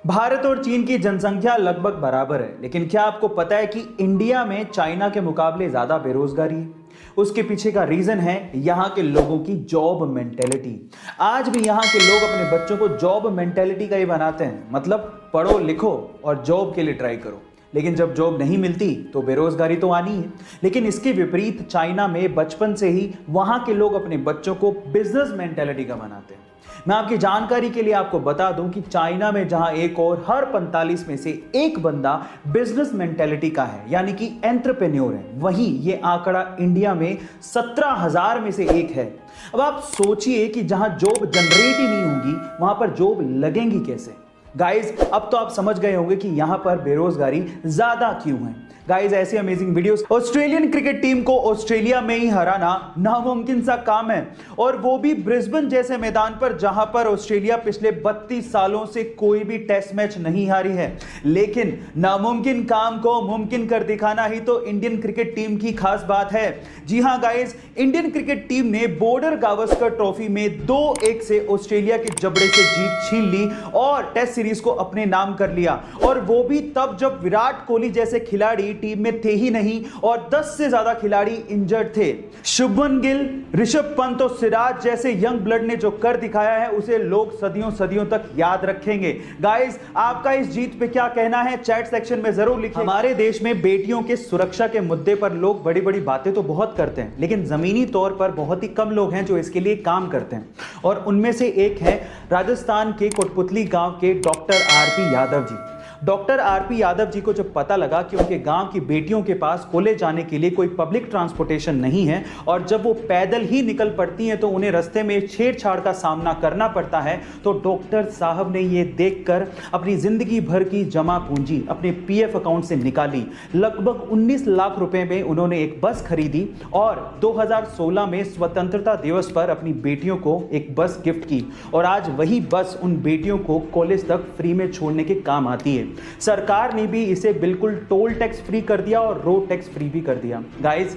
भारत और चीन की जनसंख्या लगभग बराबर है, लेकिन क्या आपको पता है कि इंडिया में चाइना के मुकाबले ज्यादा बेरोजगारी है। उसके पीछे का रीजन है यहाँ के लोगों की जॉब मेंटेलिटी। आज भी यहाँ के लोग अपने बच्चों को जॉब मेंटेलिटी का ही बनाते हैं, मतलब पढ़ो लिखो और जॉब के लिए ट्राई करो। लेकिन जब जॉब नहीं मिलती तो बेरोजगारी तो आनी है। लेकिन इसके विपरीत चाइना में बचपन से ही वहां के लोग अपने बच्चों को बिजनेस मेंटेलिटी का बनाते हैं। मैं आपकी जानकारी के लिए आपको बता दूं कि चाइना में जहां एक और हर 45 में से एक बंदा बिजनेस मेंटेलिटी का है, यानी कि एंटरप्रेन्योर है, वहीं ये आंकड़ा इंडिया में 17,000 में से एक है। अब आप सोचिए कि जहां जॉब जनरेट ही नहीं होगी वहां पर जॉब लगेंगी कैसे। गाइज अब तो आप समझ गए होंगे कि यहां पर बेरोजगारी ज्यादा क्यों है। गाइज ऐसी amazing videos. Australian cricket team को ऑस्ट्रेलिया में ही हराना नामुमकिन सा काम है, और वो भी ब्रिस्बेन जैसे मैदान पर जहां पर ऑस्ट्रेलिया पिछले 32 सालों से कोई भी टेस्ट मैच नहीं हारी है। लेकिन नामुमकिन काम को मुमकिन कर दिखाना ही तो इंडियन क्रिकेट टीम की खास बात है। जी हां गाइज, इंडियन क्रिकेट टीम ने बॉर्डर गावस्कर ट्रॉफी में 2-1 से ऑस्ट्रेलिया के जबड़े से जीत छीन ली और टेस्ट सीरीज को अपने नाम कर लिया, और वो भी तब जब विराट कोहली जैसे खिलाड़ी टीम में थे ही नहीं और 10 से ज्यादा खिलाड़ी इंजर्ड थे। शुभमन गिल, ऋषभ पंत और सिराज जैसे यंग ब्लड ने जो कर दिखाया है उसे लोग सदियों सदियों तक याद रखेंगे। गाइस आपका इस जीत पे क्या कहना है चैट सेक्शन में जरूर लिखिए। हमारे देश में बेटियों के सुरक्षा के मुद्दे पर लोग बड़ी बड़ी बातें तो बहुत करते हैं, लेकिन जमीनी तौर पर बहुत ही कम लोग हैं जो इसके लिए काम करते हैं, और उनमें से एक है राजस्थान के कोटपुतली गांव के doctor RP Yadav ji. Doctor RP Yadav ji को जब पता लगा कि उनके गांव की बेटियों के पास कॉलेज जाने के लिए कोई पब्लिक ट्रांसपोर्टेशन नहीं है और जब वो पैदल ही निकल पड़ती हैं तो उन्हें रास्ते में छेड़छाड़ का सामना करना पड़ता है, तो डॉक्टर साहब ने ये देखकर अपनी जिंदगी भर की जमा पूंजी अपने पीएफ अकाउंट से निकाली। लगभग 19 लाख रुपए में उन्होंने एक बस खरीदी और 2016 में स्वतंत्रता दिवस पर अपनी बेटियों को एक बस गिफ्ट की, और आज वही बस उन बेटियों को कॉलेज तक फ्री में छोड़ने के काम आती है। सरकार ने भी इसे बिल्कुल टोल टैक्स फ्री कर दिया और रोड टैक्स फ्री भी कर दिया। गाइस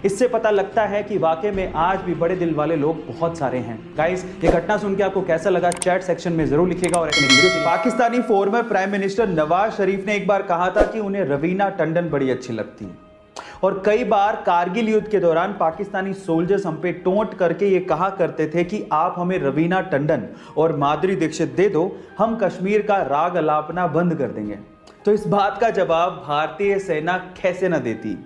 इससे पता लगता है कि वाकई में आज भी बड़े दिल वाले लोग बहुत सारे हैं। गाइस ये घटना सुन के आपको कैसा लगा चैट सेक्शन में जरूर लिखिएगा। और Pakistani former prime minister Nawaz Sharif ने एक बार कहा था कि उन्हें रवीना टंडन बड़ी अच्छी लगती है, और कई बार कारगिल युद्ध के दौरान पाकिस्तानी सोल्जर्स हम पे टोंट करके ये कहा करते थे कि आप हमें रवीना टंडन और माधुरी दीक्षित दे दो, हम कश्मीर का राग अलापना बंद कर देंगे। तो इस बात का जवाब भारतीय सेना कैसे न देती।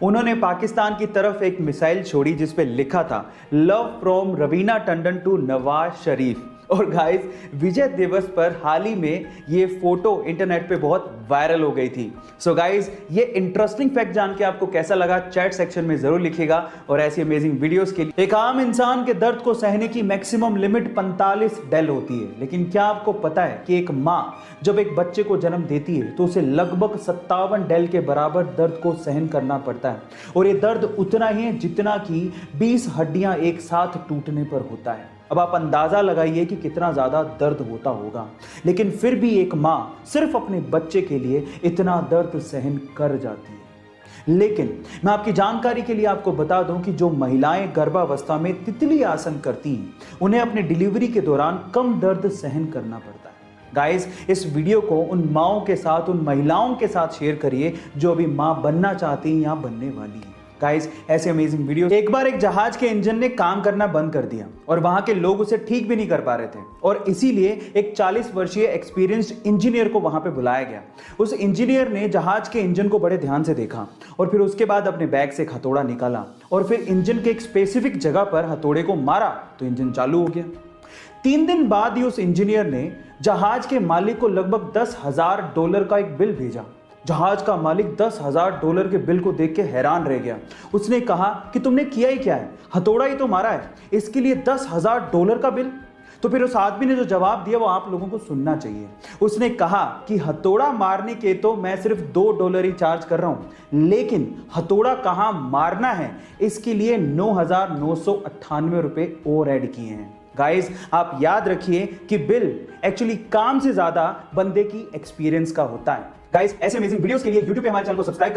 उन्होंने पाकिस्तान की तरफ एक मिसाइल छोड़ी जिस पे लिखा था love from Raveena Tandon to Nawaz Sharif. और गाइस विजय दिवस पर हाल ही में ये फोटो इंटरनेट पे बहुत वायरल हो गई थी। सो गाइस ये इंटरेस्टिंग फैक्ट जान के आपको कैसा लगा चैट सेक्शन में जरूर लिखिएगा। और ऐसी अमेजिंग वीडियोस के लिए एक आम इंसान के दर्द को सहने की मैक्सिमम लिमिट 45 डेल होती है, लेकिन क्या आपको पता है कि एक माँ जब एक बच्चे को जन्म देती है तो उसे लगभग 57 डेल के बराबर दर्द को सहन करना पड़ता है, और ये दर्द उतना ही है जितना कि 20 हड्डियां एक साथ टूटने पर होता है। अब आप अंदाजा लगाइए कि कितना ज्यादा दर्द होता होगा, लेकिन फिर भी एक मां सिर्फ अपने बच्चे के लिए इतना दर्द सहन कर जाती है। लेकिन मैं आपकी जानकारी के लिए आपको बता दूं कि जो महिलाएं गर्भावस्था में तितली आसन करती हैं उन्हें अपने डिलीवरी के दौरान कम दर्द सहन करना पड़ता है। गाइस इस वीडियो को उन माओं के साथ, उन महिलाओं के साथ शेयर करिए जो अभी मां बनना चाहती हैं या बनने वाली हैं। गाइस ऐसे अमेजिंग वीडियो। एक बार एक जहाज के इंजन ने काम करना बंद कर दिया और वहां के लोग उसे ठीक भी नहीं कर पा रहे थे, और इसीलिए एक 40 वर्षीय एक्सपीरियंस्ड इंजीनियर को वहां पे बुलाया गया। उस इंजीनियर ने जहाज के इंजन को बड़े ध्यान से देखा और फिर उसके बाद अपने बैग से एक हथौड़ा निकाला और फिर इंजन के एक स्पेसिफिक जगह पर हथौड़े को मारा तो इंजन चालू हो गया। 3 दिन बाद ही उस इंजीनियर ने जहाज के मालिक को लगभग $10,000 का एक बिल भेजा। जहाज का मालिक $10,000 के बिल को देख के हैरान रह गया। उसने कहा कि तुमने किया ही क्या है, हथौड़ा ही तो मारा है, इसके लिए $10,000 का बिल। तो फिर उस आदमी ने जो जवाब दिया वो आप लोगों को सुनना चाहिए। उसने कहा कि हथौड़ा मारने के तो मैं सिर्फ $2 ही चार्ज कर रहा हूं, लेकिन हथौड़ा कहां मारना है इसके लिए 9,998 रुपए और ऐड किए हैं। गाइस आप याद रखिए कि बिल एक्चुअली काम से ज्यादा बंदे की एक्सपीरियंस का होता है। गाइस ऐसे अमेजिंग वीडियोस के लिए YouTube पे हमारे चैनल को सब्सक्राइब कर